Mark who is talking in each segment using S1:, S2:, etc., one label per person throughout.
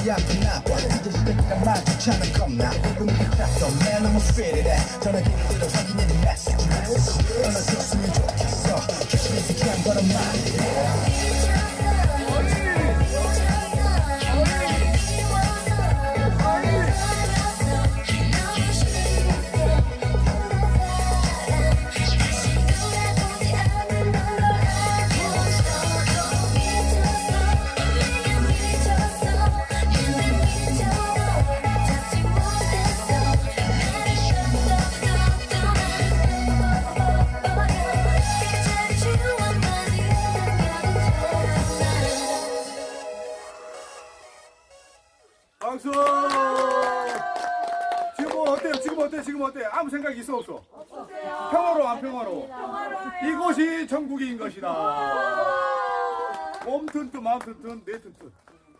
S1: 마음이 아프나 봐 이제 시작이란 말 귀찮은 겁나 분위기 탔어 man I'm afraid of that 전화기를 들어 확인해 message 떠나줬으면 좋겠어 캐시리스 그냥 걸어만
S2: 박수! 지금 어때요? 지금 어때? 아무 생각 있어 없어? 없어요. 평화로워 안 평화로워? 이곳이 전국인 것이다. 몸 튼튼 마음 튼튼 뇌 튼튼.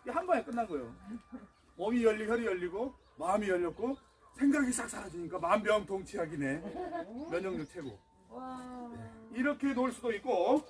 S2: 이 한 방에 끝난 거예요. 몸이 열리고 혈이 열리고 마음이 열렸고 생각이 싹 사라지니까 만병통치약이네. 면역력 최고. 이렇게 놀 수도 있고